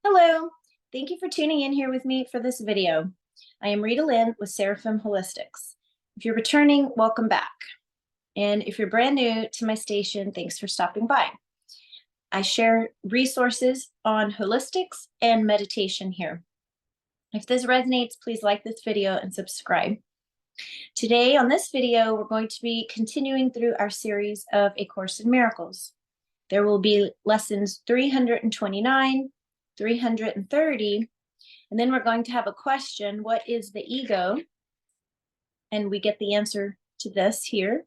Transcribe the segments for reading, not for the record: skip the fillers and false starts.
Hello, thank you for tuning in here with me for this video. I am Lynn with Seraphim Holistics. If you're returning, welcome back. And if you're brand new to my station, thanks for stopping by. I share resources on holistics and meditation here. If this resonates, please like this video and subscribe. Today on this video, we're going to be continuing through our series of A Course in Miracles. There will be lessons 329, 330, and then we're going to have a question: what is the ego? And we get the answer to this here.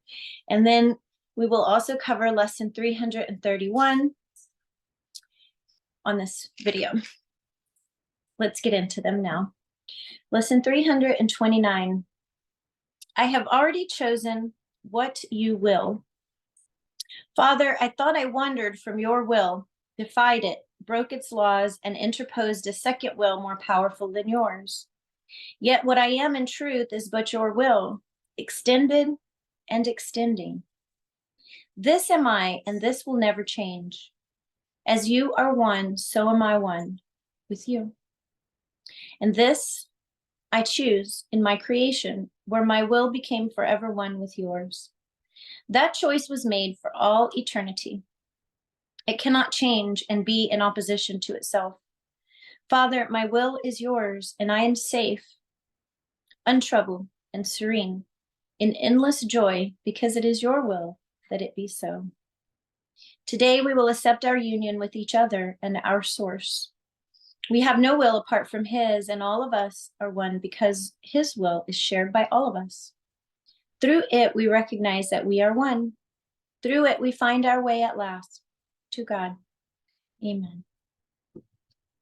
And then we will also cover lesson 331 on this video. Let's get into them now. Lesson 329. I have already chosen what you will. Father, I thought I wandered from your will, defied it, broke its laws, and interposed a second will more powerful than yours. Yet what I am in truth is but your will, extended and extending. This am I, and this will never change. As you are one, so am I one with you. And this I choose in my creation, where my will became forever one with yours. That choice was made for all eternity. It cannot change and be in opposition to itself. Father, my will is yours, and I am safe, untroubled, and serene, in endless joy, because it is your will that it be so. Today we will accept our union with each other and our source. We have no will apart from his, and all of us are one because his will is shared by all of us. Through it, we recognize that we are one. Through it, we find our way at last to God. Amen.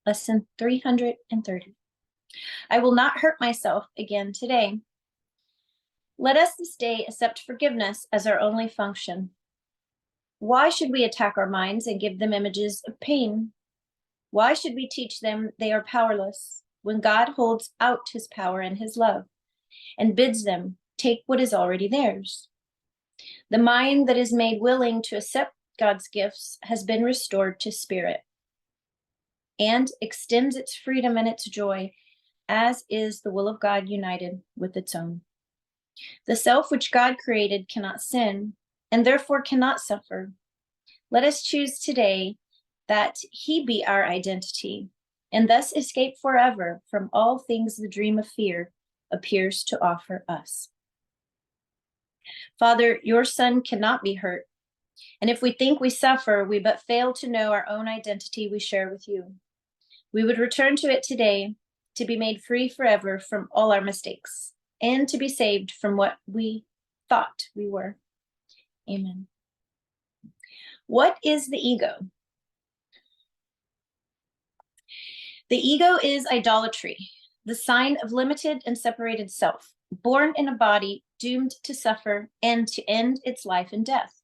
Lesson 330. I will not hurt myself again today. Let us this day accept forgiveness as our only function. Why should we attack our minds and give them images of pain? Why should we teach them they are powerless when God holds out his power and his love and bids them take what is already theirs? The mind that is made willing to accept God's gifts has been restored to spirit and extends its freedom and its joy, as is the will of God united with its own. The self which God created cannot sin and therefore cannot suffer. Let us choose today that he be our identity and thus escape forever from all things the dream of fear appears to offer us. Father, your Son cannot be hurt, and if we think we suffer, we but fail to know our own identity we share with you. We would return to it today to be made free forever from all our mistakes and to be saved from what we thought we were. Amen. What is the ego? The ego is idolatry, the sign of limited and separated self, born in a body doomed to suffer and to end its life in death.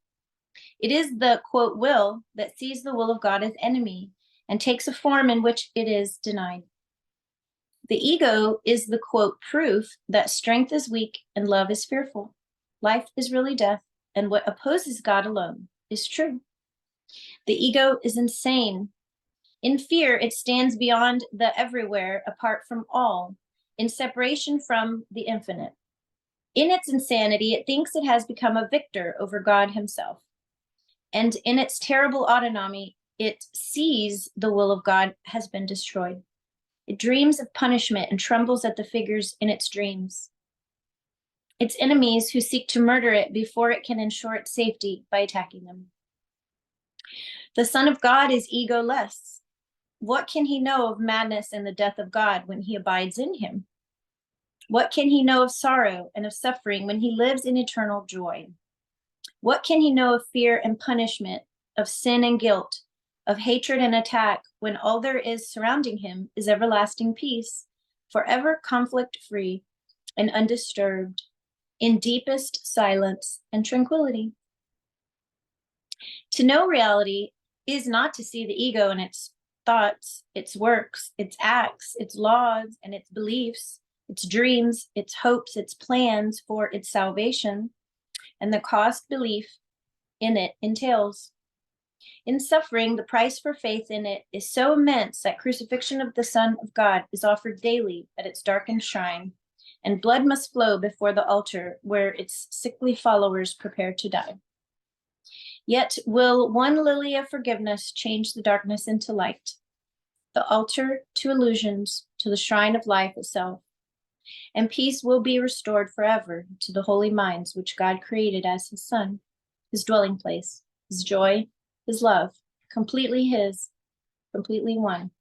It is the, quote, will that sees the will of God as enemy and takes a form in which it is denied. The ego is the, quote, proof that strength is weak and love is fearful. Life is really death, and what opposes God alone is true. The ego is insane. In fear, it stands beyond the everywhere, apart from all, in separation from the infinite. In its insanity, it thinks it has become a victor over God himself. And in its terrible autonomy, it sees the will of God has been destroyed. It dreams of punishment and trembles at the figures in its dreams. Its enemies who seek to murder it before it can ensure its safety by attacking them. The Son of God is egoless. What can he know of madness and the death of God when he abides in him? What can he know of sorrow and of suffering when he lives in eternal joy? What can he know of fear and punishment, of sin and guilt, of hatred and attack, when all there is surrounding him is everlasting peace, forever conflict-free and undisturbed, in deepest silence and tranquility? To know reality is not to see the ego and its thoughts, its works, its acts, its laws, and its beliefs, its dreams, its hopes, its plans for its salvation, and the cost belief in it entails. In suffering, the price for faith in it is so immense that crucifixion of the Son of God is offered daily at its darkened shrine, and blood must flow before the altar where its sickly followers prepare to die. Yet will one lily of forgiveness change the darkness into light, the altar to illusions, to the shrine of life itself, and peace will be restored forever to the holy minds which God created as his Son, his dwelling place, his joy, his love, completely his, completely one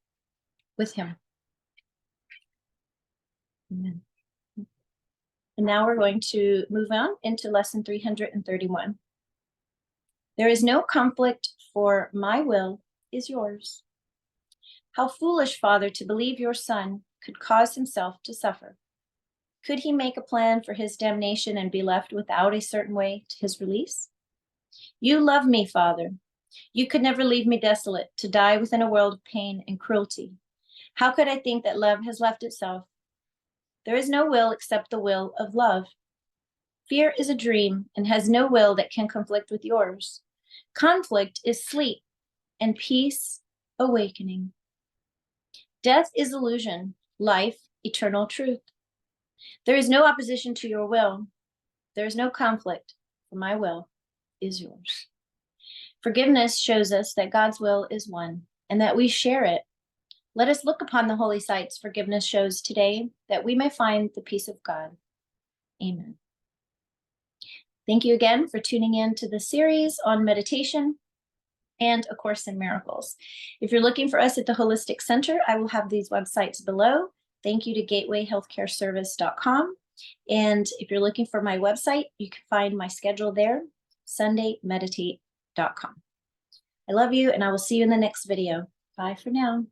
with him. Amen. And now we're going to move on into lesson 331. There is no conflict, for my will is yours. How foolish, Father, to believe your Son could cause himself to suffer. Could he make a plan for his damnation and be left without a certain way to his release? You love me, Father. You could never leave me desolate, to die within a world of pain and cruelty. How could I think that love has left itself? There is no will except the will of love. Fear is a dream and has no will that can conflict with yours. Conflict is sleep, and peace, awakening. Death is illusion, life, eternal truth. There is no opposition to your will. There is no conflict, for my will is yours. Forgiveness shows us that God's will is one, and that we share it. Let us look upon the holy sites forgiveness shows today, that we may find the peace of God. Amen. Thank you again for tuning in to the series on meditation and A Course in Miracles. If you're looking for us at the Holistic Center, I will have these websites below. Thank you to gatewayhealthcareservice.com. And if you're looking for my website, you can find my schedule there, sundaymeditate.com. I love you, and I will see you in the next video. Bye for now.